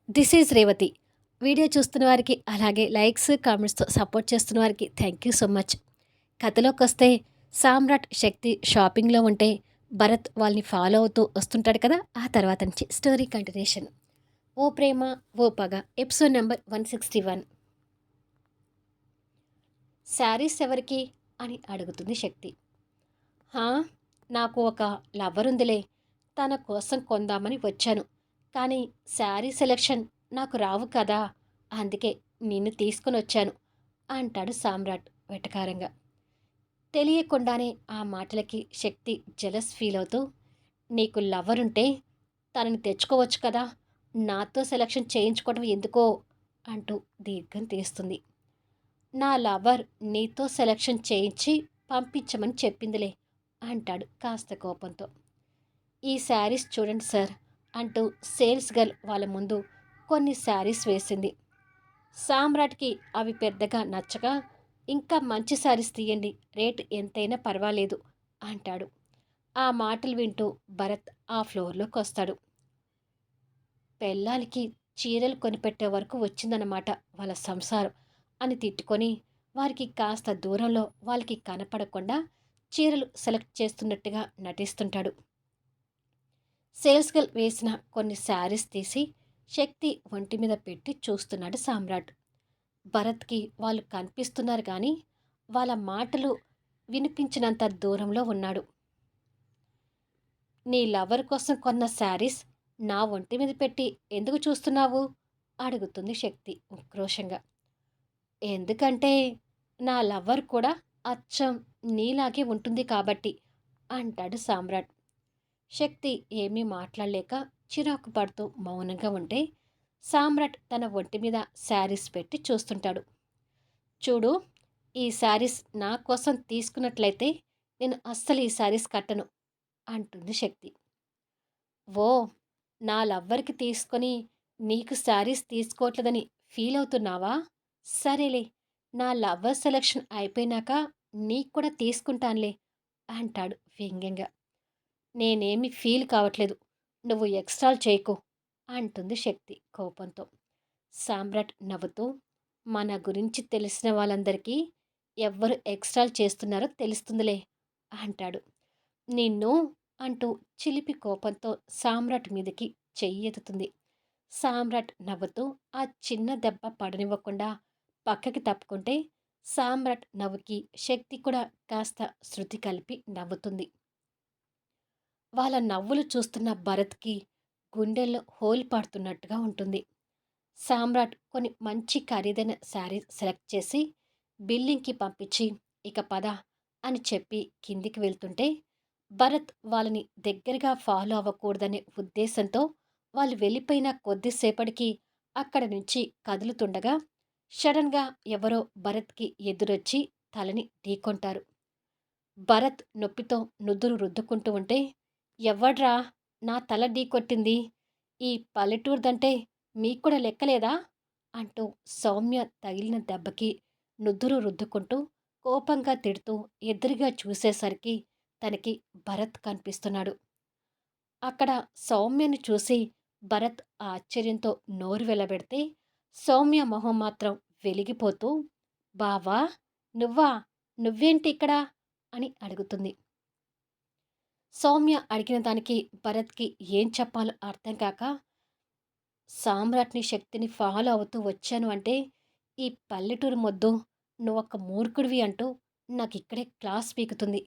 This is Revathi. Video చూస్తున్న వారికి, అలాగే లైక్స్, కామెంట్స్‌తో సపోర్ట్ చేస్తున్న వారికి థ్యాంక్ యూ సో మచ్. కథలోకొస్తే సామ్రాట్, శక్తి షాపింగ్‌లో ఉంటే భరత్ వాళ్ళని ఫాలో అవుతూ వస్తుంటాడు కదా! ఆ తర్వాత నుంచి స్టోరీ కంటిన్యూషన్. 'ఓ ప్రేమ ఓ పగ' ఎపిసోడ్ నంబర్ 161. శారీస్ ఎవరికి అని అడుగుతుంది శక్తి. హా! నాకు ఒక లవర్ ఉందిలే. తన కోసం కొందామని వచ్చాను. కానీ శారీ సెలక్షన్ నాకు రావు కదా! అందుకే నిన్ను తీసుకొనొచ్చాను అంటాడు సామ్రాట్ వెటకారంగా. తెలియకుండానే ఆ మాటలకి శక్తి జెలస్ ఫీల్ అవుతూ, నీకు లవర్ ఉంటే తనని తెచ్చుకోవచ్చు కదా! నాతో సెలక్షన్ చేయించుకోవడం ఎందుకో అంటూ దీర్ఘం తీస్తుంది. నా లవర్ నీతో సెలక్షన్ చేయించి పంపించమని చెప్పిందిలే అంటాడు కాస్త కోపంతో. ఈ శారీస్ చూడండి సార్ అంటూ సేల్స్ గర్ల్ వాళ్ళ ముందు కొన్ని శారీస్ వేసింది. సామ్రాట్కి అవి పెద్దగా నచ్చక, ఇంకా మంచి శారీస్ తీయండి, రేటు ఎంతైనా పర్వాలేదు అంటాడు. ఆ మాటలు వింటూ భరత్ ఆ ఫ్లోర్లోకి వస్తాడు. పెళ్ళాలికి చీరలు కొనిపెట్టే వరకు వచ్చిందన్నమాట వాళ్ళ సంసారం అని తిట్టుకొని, వారికి కాస్త దూరంలో వాళ్ళకి కనపడకుండా చీరలు సెలెక్ట్ చేస్తున్నట్టుగా నటిస్తుంటాడు. సేల్స్ గర్ల్ వేసిన కొన్ని శారీస్ తీసి శక్తి ఒంటి మీద పెట్టి చూస్తున్నాడు సామ్రాట్. భరత్కి వాళ్ళు కనిపిస్తున్నారు కానీ వాళ్ళ మాటలు వినిపించినంత దూరంలో ఉన్నాడు. నీ లవర్ కోసం కొన్న శారీస్ నా ఒంటి మీద పెట్టి ఎందుకు చూస్తున్నావు అడుగుతుంది శక్తి ఉక్రోషంగా. ఎందుకంటే నా లవర్ కూడా అచ్చం నీలాగే ఉంటుంది కాబట్టి అంటాడు సామ్రాట్. శక్తి ఏమీ మాట్లాడలేక చిరాకు పడుతూ మౌనంగా ఉంటే సామ్రాట్ తన ఒంటి మీద శారీస్ పెట్టి చూస్తుంటాడు. చూడు, ఈ శారీస్ నా కోసం తీసుకున్నట్లయితే నేను అస్సలు ఈ శారీస్ కట్టను అంటుంది శక్తి. ఓ, నా లవ్వర్కి తీసుకొని నీకు శారీస్ తీసుకోవట్లేదని ఫీల్ అవుతున్నావా? సరేలే, నా లవ్వర్ సెలక్షన్ అయిపోయినాక నీకు కూడా తీసుకుంటానులే అంటాడు వ్యంగ్యంగా. నేనేమి ఫీల్ కావట్లేదు, నువ్వు ఎక్స్ట్రాలు చేయకు అంటుంది శక్తి కోపంతో. సామ్రాట్ నవ్వుతూ, మన గురించి తెలిసిన వాళ్ళందరికీ ఎవ్వరు ఎక్స్ట్రాలు చేస్తున్నారో తెలుస్తుందిలే అంటాడు. నిన్ను అంటూ చిలిపి కోపంతో సామ్రాట్ మీదకి చెయ్యెత్తుతుంది. సామ్రాట్ నవ్వుతూ ఆ చిన్న దెబ్బ పడనివ్వకుండా పక్కకి తప్పుకుంటే సామ్రాట్ నవ్వుకి శక్తి కూడా కాస్త శృతి కలిపి నవ్వుతుంది. వాళ్ళ నవ్వులు చూస్తున్న భరత్కి గుండెల్లో హోల్ పడుతున్నట్టుగా ఉంటుంది. సామ్రాట్ కొన్ని మంచి ఖరీదైన శారీస్ సెలెక్ట్ చేసి బిల్లింగ్కి పంపించి ఇక పద అని చెప్పి కిందికి వెళ్తుంటే భరత్ వాళ్ళని దగ్గరగా ఫాలో అవ్వకూడదనే ఉద్దేశంతో వాళ్ళు వెళ్ళిపోయిన కొద్దిసేపటికి అక్కడి నుంచి కదులుతుండగా సడన్గా ఎవరో భరత్కి ఎదురొచ్చి తలని ఢీకొంటారు. భరత్ నొప్పితో నుదురు రుద్దుకుంటూ ఉంటే, ఎవ్వడ్రా నా తల ఢీకొట్టింది? ఈ పల్లెటూరిదంటే మీకు కూడా లెక్కలేదా అంటూ సౌమ్య తగిలిన దెబ్బకి నుదురు రుద్దుకుంటూ కోపంగా తిడుతూ ఎదురుగా చూసేసరికి తనకి భరత్ కనిపిస్తున్నాడు. అక్కడ సౌమ్యని చూసి భరత్ ఆశ్చర్యంతో నోరు వెలబెడితే సౌమ్య మొహం మాత్రం వెలిగిపోతూ, బావా, నువ్వా, నువ్వేంటి ఇక్కడ అని అడుగుతుంది. సౌమ్య అడిగిన దానికి భరత్కి ఏం చెప్పాలో అర్థం కాక, సామ్రాట్ని శక్తిని ఫాలో అవుతూ వచ్చాను అంటే ఈ పల్లెటూరు మొద్దు నువ్వొక మూర్ఖుడివి అంటూ నాకిక్కడే క్లాస్ పీకుతుంది.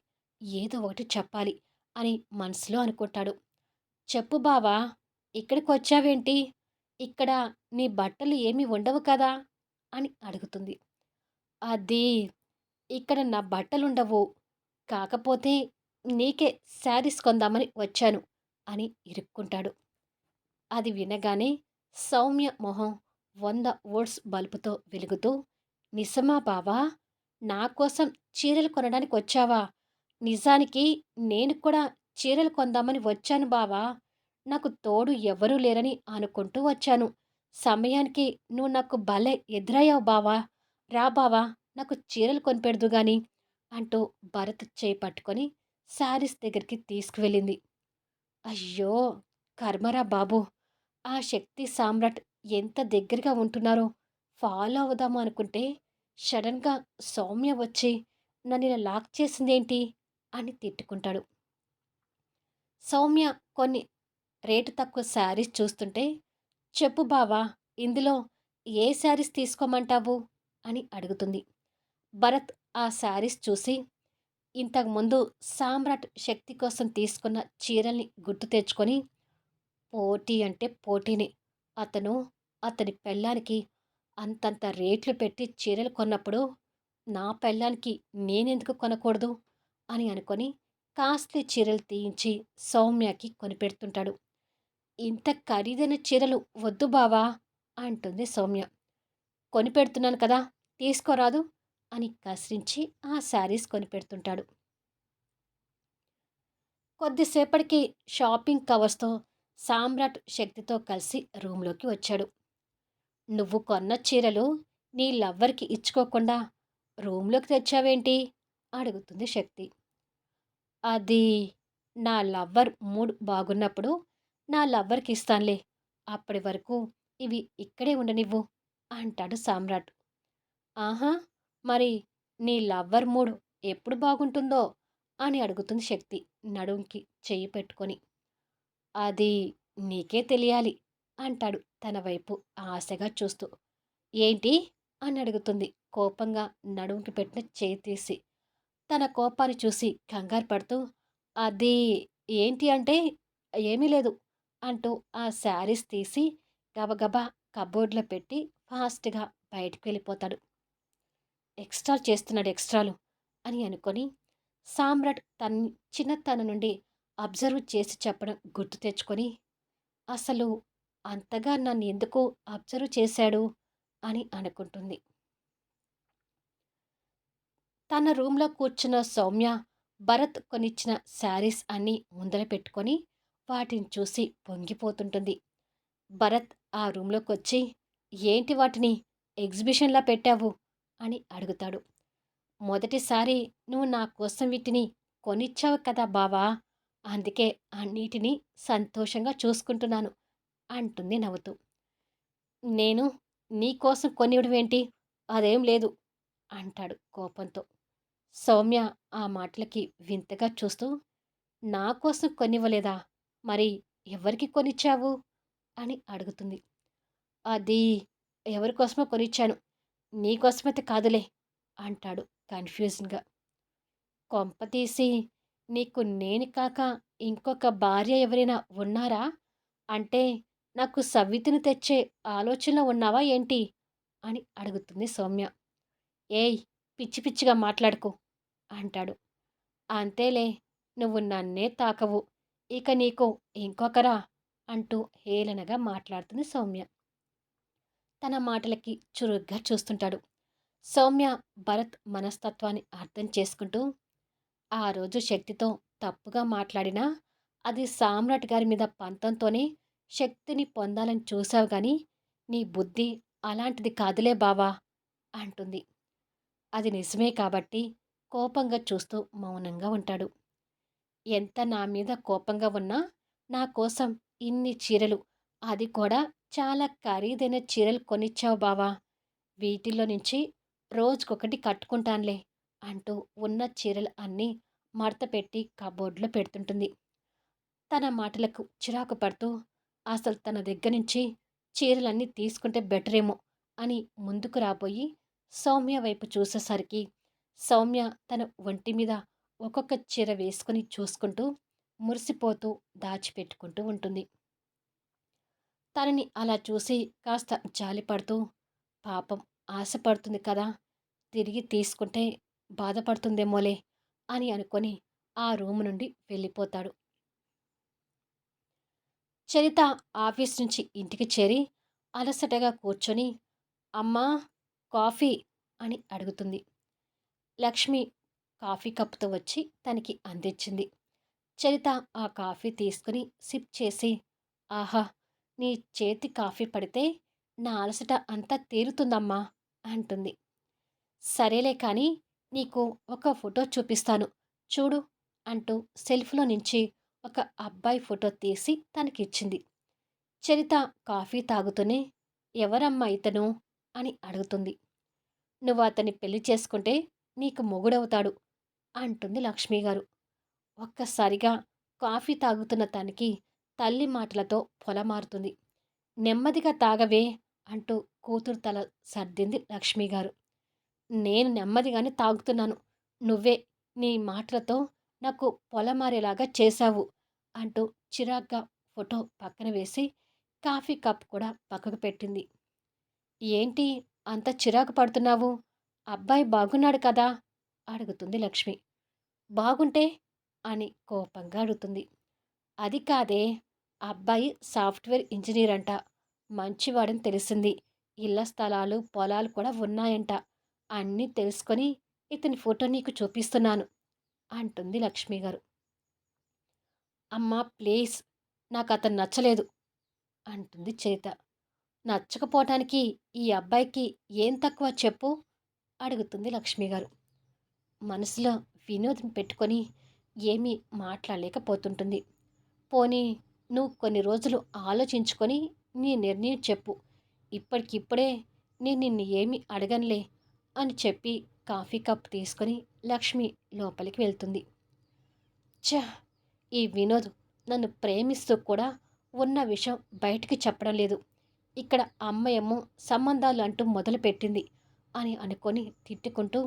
ఏదో ఒకటి చెప్పాలి అని మనసులో అనుకుంటాడు. చెప్పు బావా, ఇక్కడికొచ్చావేంటి? ఇక్కడ నీ బట్టలు ఏమీ ఉండవు కదా అని అడుగుతుంది. అది, ఇక్కడ నా బట్టలుండవు. కాకపోతే నీకే శారీస్ కొందామని వచ్చాను అని ఇరుక్కుంటాడు. అది వినగానే సౌమ్య మొహం 100 వోల్ట్స్ బల్బుతో వెలుగుతూ, నిజమా బావా? నా కోసం చీరలు కొనడానికి వచ్చావా? నిజానికి నేను కూడా చీరలు కొందామని వచ్చాను బావా. నాకు తోడు ఎవ్వరూ లేరని అనుకుంటూ వచ్చాను. సమయానికి నువ్వు నాకు భలే ఎదురయ్యావు బావా. రా బావా, నాకు చీరలు కొనిపెడుదు గాని అంటూ భరత్ చేయి పట్టుకొని శారీస్ దగ్గరికి తీసుకువెళ్ళింది. అయ్యో, కర్మరా బాబు! ఆ శక్తి సామ్రాట్ ఎంత దగ్గరగా ఉంటున్నారో ఫాలో అవుదాము అనుకుంటే, సడెన్‌గా సౌమ్య వచ్చి నన్నిలా లాక్ చేసిందేంటి అని తిట్టుకుంటాడు. సౌమ్య కొన్ని రేటు తక్కువ శారీస్ చూస్తుంటే, "చెప్పు బావా! ఇందులో ఏ శారీస్ తీసుకోమంటావు?" అని అడుగుతుంది. భరత్ ఆ శారీస్ చూసి, ఇంతకుముందు సామ్రాట్ శక్తి కోసం తీసుకున్న చీరల్ని గుర్తు తెచ్చుకొని, పోటీ అంటే పోటీనే. అతను అతని పెళ్ళానికి అంతంత రేట్లు పెట్టి చీరలు కొన్నప్పుడు, నా పెళ్ళానికి నేనెందుకు కొనకూడదు అని అనుకొని, కాస్ట్‌లీ చీరలు తీయించి సౌమ్యకి కొనిపెడుతుంటాడు. ఇంత ఖరీదైన చీరలు వద్దు బావా! అంటుంది సౌమ్య. కొనిపెడుతున్నాను కదా! తీసుకోరాదు అని కసిరించి ఆ శారీస్ కొనిపెడుతుంటాడు. కొద్దిసేపటికి షాపింగ్ కవర్స్‌తో సామ్రాట్ శక్తితో కలిసి రూమ్‌లోకి వచ్చాడు. "నువ్వు కొన్న చీరలు నీ లవ్వర్‌కి ఇచ్చుకోకుండా రూమ్‌లోకి తెచ్చావేంటి?" అడుగుతుంది శక్తి. "అది నా లవ్వర్ మూడ్ బాగున్నప్పుడు నా లవ్వర్‌కి ఇస్తానులే. అప్పటి వరకు ఇవి ఇక్కడే ఉండనివ్వు" అంటాడు సామ్రాట్. "ఆహా! మరి నీ లవ్వర్ మూడ్ ఎప్పుడు బాగుంటుందో?" అని అడుగుతుంది శక్తి నడుంకి చెయ్యి పెట్టుకొని. "అది నీకే తెలియాలి" అంటాడు తన వైపు ఆశగా చూస్తూ. "ఏంటి?" అని అడుగుతుంది కోపంగా నడుంకి పెట్టిన చేయి తీసి. తన కోపాన్ని చూసి కంగారు పడుతూ, "అది ఏంటి అంటే ఏమీ లేదు" అంటూ ఆ శారీస్ తీసి గబగబా కబోర్డ్‌లో పెట్టి ఫాస్ట్‌గా బయటికి వెళ్ళిపోతాడు. ఎక్స్ట్రాలు చేస్తున్నాడు ఎక్స్ట్రాలు అని అనుకొని సామ్రాట్ చిన్నతనం నుండి అబ్జర్వ్ చేసి చెప్పడం గుర్తు తెచ్చుకొని, అసలు అంతగా నన్నెందుకు అబ్జర్వ్ చేశాడు అని అనుకుంటుంది. తన రూమ్‌లో కూర్చున్న సౌమ్య భరత్ కొనిచ్చిన శారీస్ అన్నీ ముందర పెట్టుకొని వాటిని చూసి పొంగిపోతుంటుంది. భరత్ ఆ రూమ్‌లోకొచ్చి, "ఏంటి వాటిని ఎగ్జిబిషన్‌లా పెట్టావు?" అని అడుగుతాడు. "మొదటిసారి నువ్వు నా కోసం వీటిని కొనిచ్చావు కదా బావా! అందుకే అన్నిటినీ సంతోషంగా చూసుకుంటున్నాను" అంటుంది నవ్వుతూ. "నేను నీ కోసం కొనివ్వడమేంటి? అదేం లేదు" అంటాడు కోపంతో. సౌమ్య ఆ మాటలకి వింతగా చూస్తూ, "నా కోసం కొనివ్వలేదా? మరి ఎవరికి కొనిచ్చావు?" అని అడుగుతుంది. "అది ఎవరి కోసమో కొనిచ్చాను. నీకోసమైతే కాదులే" అంటాడు కన్‌ఫ్యూజన్‌గా. "కొంపతీసి నీకు నేను కాక ఇంకొక భార్య ఎవరైనా ఉన్నారా? అంటే నాకు సవ్వితిని తెచ్చే ఆలోచనలో ఉన్నావా ఏంటి?" అని అడుగుతుంది సౌమ్య. "ఏయ్! పిచ్చి పిచ్చిగా మాట్లాడకు" అంటాడు. "అంతేలే నువ్వు నన్నే తాకవు. ఇక నీకు ఇంకొకరా?" అంటూ హేళనగా మాట్లాడుతుంది సౌమ్య. తన మాటలకి చురుగ్గా చూస్తుంటాడు. సౌమ్య భరత్ మనస్తత్వాన్ని అర్థం చేసుకుంటూ, "ఆ రోజు శక్తితో తప్పుగా మాట్లాడినా అది సామ్రాట్ గారి మీద పంతంతోనే శక్తిని పొందాలని చూసావు గానీ నీ బుద్ధి అలాంటిది కాదులే బావా" అంటుంది. అది నిజమే కాబట్టి కోపంగా చూస్తూ మౌనంగా ఉంటాడు. "ఎంత నా మీద కోపంగా ఉన్నా నా కోసం ఇన్ని చీరలు, అది కూడా చాలా ఖరీదైన చీరలు కొనిచ్చావు బావా! వీటిల్లో నుంచి రోజుకొకటి కట్టుకుంటానులే" అంటూ ఉన్న చీరలు అన్నీ మడతపెట్టి కబోర్డ్‌లో పెడుతుంటుంది. తన మాటలకు చిరాకు పడుతూ, అసలు తన దగ్గర నుంచి చీరలన్నీ తీసుకుంటే బెటరేమో అని ముందుకు రాబోయి సౌమ్య వైపు చూసేసరికి సౌమ్య తన ఒంటి మీద ఒక్కొక్క చీర వేసుకుని చూసుకుంటూ మురిసిపోతూ దాచిపెట్టుకుంటూ ఉంటుంది. తనని అలా చూసి కాస్త జాలిపడుతూ, పాపం ఆశపడుతుంది కదా! తిరిగి తీసుకుంటే బాధపడుతుందేమోలే అని అనుకొని ఆ రూమ్ నుండి వెళ్ళిపోతాడు. చరిత ఆఫీస్ నుంచి ఇంటికి చేరి అలసటగా కూర్చొని, "అమ్మా! కాఫీ" అని అడుగుతుంది. లక్ష్మి కాఫీ కప్పుతో వచ్చి తనకి అందించింది. చరిత ఆ కాఫీ తీసుకుని సిప్ చేసి, "ఆహా! నీ చేతి కాఫీ పడితే నా అలసట అంతా తీరుతుందమ్మా" అంటుంది. "సరేలే కానీ నీకు ఒక ఫోటో చూపిస్తాను చూడు" అంటూ సెల్ఫ్‌లో నుంచి ఒక అబ్బాయి ఫోటో తీసి తనకిచ్చింది. చరిత కాఫీ తాగుతూనే ఎవరమ్మా ఇతను అని అడుగుతుంది. నువ్వు అతన్ని పెళ్లి చేసుకుంటే నీకు మొగుడవుతాడు అంటుంది లక్ష్మి గారు. ఒక్కసారిగా కాఫీ తాగుతున్న తనకి తల్లి మాటలతో పొలమారుతుంది. నెమ్మదిగా తాగవే అంటూ కూతురు తల సర్దింది లక్ష్మిగారు. నేను నెమ్మదిగానే తాగుతున్నాను. నువ్వే నీ మాటలతో నాకు పొలమారేలాగా చేశావు అంటూ చిరాగ్గా ఫోటో పక్కన వేసి కాఫీ కప్ కూడా పక్కకు పెట్టింది. ఏంటి అంత చిరాకు పడుతున్నావు? అబ్బాయి బాగున్నాడు కదా అడుగుతుంది లక్ష్మి. బాగుంటే అని కోపంగా అడుగుతుంది. అది కాదే, అబ్బాయి సాఫ్ట్‌వేర్ ఇంజినీర్ అంట. మంచివాడని తెలిసింది. ఇళ్ల స్థలాలు, పొలాలు కూడా ఉన్నాయంట. అన్నీ తెలుసుకొని ఇతని ఫోటో నీకు చూపిస్తున్నాను అంటుంది లక్ష్మి గారు. అమ్మా ప్లీజ్, నాకతను నచ్చలేదు అంటుంది చరిత. నచ్చకపోవటానికి ఈ అబ్బాయికి ఏం తక్కువ చెప్పు అడుగుతుంది లక్ష్మి గారు. మనసులో వినోద్‌ని పెట్టుకొని ఏమీ మాట్లాడలేకపోతుంటుంది. పోనీ నువ్వు కొన్ని రోజులు ఆలోచించుకొని నీ నిర్ణయం చెప్పు. ఇప్పటికిప్పుడే నేను నిన్ను ఏమీ అడగనులే అని చెప్పి కాఫీ కప్ తీసుకొని లక్ష్మి లోపలికి వెళ్తుంది. ఛ! ఈ వినోద్ నన్ను ప్రేమిస్తూ కూడా ఉన్న విషయం బయటికి చెప్పడం లేదు. ఇక్కడ అమ్మయేమో సంబంధాలు అంటూ మొదలుపెట్టింది అని అనుకొని తిట్టుకుంటూ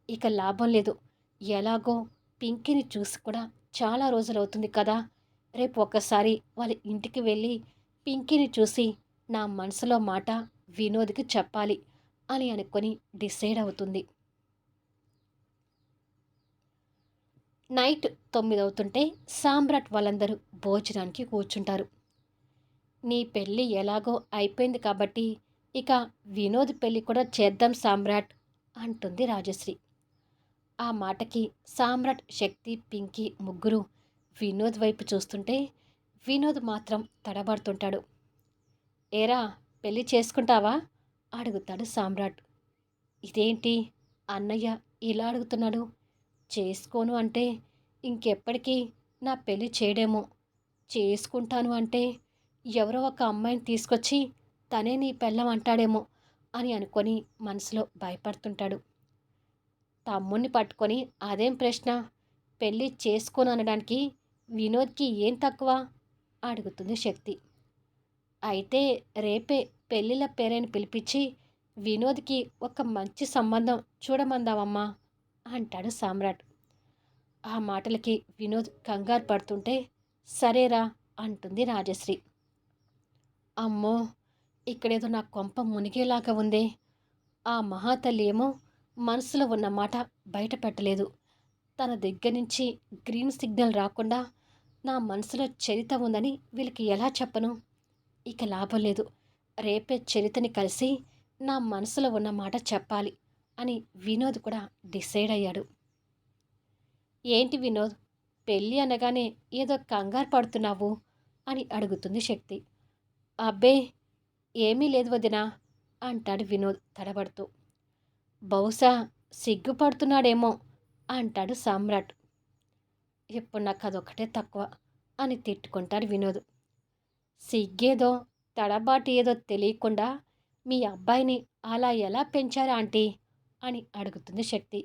ఇక లాభం లేదు. ఎలాగో పింకీని చూసి కూడా చాలా రోజులవుతుంది కదా! రేపు ఒక్కసారి వాళ్ళ ఇంటికి వెళ్ళి పింకీని చూసి నా మనసులో మాట వినోద్‌కి చెప్పాలి అని అనుకొని డిసైడ్ అవుతుంది. నైట్ 9 అవుతుంటే సామ్రాట్ వాళ్ళందరూ భోజనానికి కూర్చుంటారు. నీ పెళ్ళి ఎలాగో అయిపోయింది కాబట్టి ఇక వినోద్ పెళ్ళి కూడా చేద్దాం సామ్రాట్ అంటుంది రాజశ్రీ. ఆ మాటకి సామ్రాట్, శక్తి, పింకీ ముగ్గురు వినోద్ వైపు చూస్తుంటే వినోద్ మాత్రం తడబడుతుంటాడు. ఏరా పెళ్ళి చేసుకుంటావా అడుగుతాడు సామ్రాట్. ఇదేంటి అన్నయ్య ఇలా అడుగుతున్నాడు? చేసుకోను అంటే ఇంకెప్పటికీ నా పెళ్ళి చేయడేమో. చేసుకుంటాను అంటే ఎవరో ఒక అమ్మాయిని తీసుకొచ్చి తనే నీ పెళ్ళం అంటాడేమో అని అనుకొని మనసులో భయపడుతుంటాడు. తమ్ముణ్ణి పట్టుకొని అదేం ప్రశ్న? పెళ్ళి చేసుకోను అనడానికి వినోద్‌కి ఏం తక్కువ అడుగుతుంది శక్తి. అయితే రేపే పెళ్ళిళ్ళ పేరెని పిలిపించి వినోద్‌కి ఒక మంచి సంబంధం చూడమందామమ్మా అంటాడు సామ్రాట్. ఆ మాటలకి వినోద్ కంగారు పడుతుంటే సరేరా అంటుంది రాజశ్రీ. అమ్మో! ఇక్కడేదో నా కొంప మునిగేలాగా ఉందే. ఆ మహాతల్లి ఏమో మనసులో ఉన్న మాట బయట పెట్టలేదు. తన దగ్గర నుంచి గ్రీన్ సిగ్నల్ రాకుండా నా మనసులో చరిత ఉందని వీళ్ళకి ఎలా చెప్పను? ఇక లాభం లేదు. రేపే చరితని కలిసి నా మనసులో ఉన్న మాట చెప్పాలి అని వినోద్ కూడా డిసైడ్ అయ్యాడు. ఏంటి వినోద్, పెళ్ళి అనగానే ఏదో కంగారు పడుతున్నావు అని అడుగుతుంది శక్తి. అబ్బే ఏమీ లేదు వదినా అంటాడు వినోద్ తడబడుతూ. బహుశా సిగ్గుపడుతున్నాడేమో అంటాడు సామ్రాట్. ఇప్పుడు నాకు అదొక్కటే తక్కువ అని తిట్టుకుంటాడు వినోద్. సిగ్గేదో తడబాటు ఏదో తెలియకుండా మీ అబ్బాయిని అలా ఎలా పెంచారా ఆంటీ అని అడుగుతుంది శక్తి.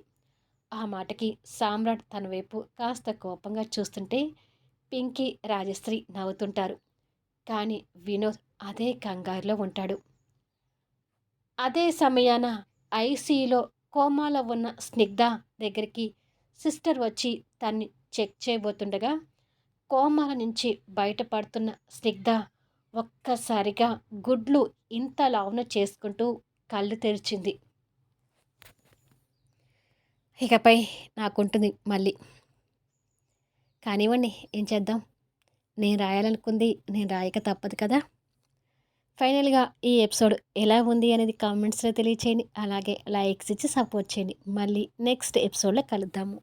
ఆ మాటకి సామ్రాట్ తన వైపు కాస్త కోపంగా చూస్తుంటే పింకీ, రాజశ్రీ నవ్వుతుంటారు. కానీ వినోద్ అదే కంగారులో ఉంటాడు. అదే సమయాన ఐసీయూలో కోమాలో ఉన్న స్నిగ్ధ దగ్గరికి సిస్టర్ వచ్చి తన్ని చెక్ చేయబోతుండగా కోమాల నుంచి బయటపడుతున్న స్నిగ్ధ ఒక్కసారిగా గుడ్లు ఇంత లావున చేసుకుంటూ కళ్ళు తెరిచింది. ఇకపై నాకుంటుంది మళ్ళీ. కానివ్వండి, ఏం చేద్దాం? నేను రాయాలనుకుంది నేను రాయక తప్పదు కదా. ఫైనల్గా ఈ ఎపిసోడ్ ఎలా ఉంది అనేది కామెంట్స్లో తెలియచేయండి. అలాగే లైక్స్ ఇచ్చి సపోర్ట్ చేయండి. మళ్ళీ నెక్స్ట్ ఎపిసోడ్లో కలుద్దాము.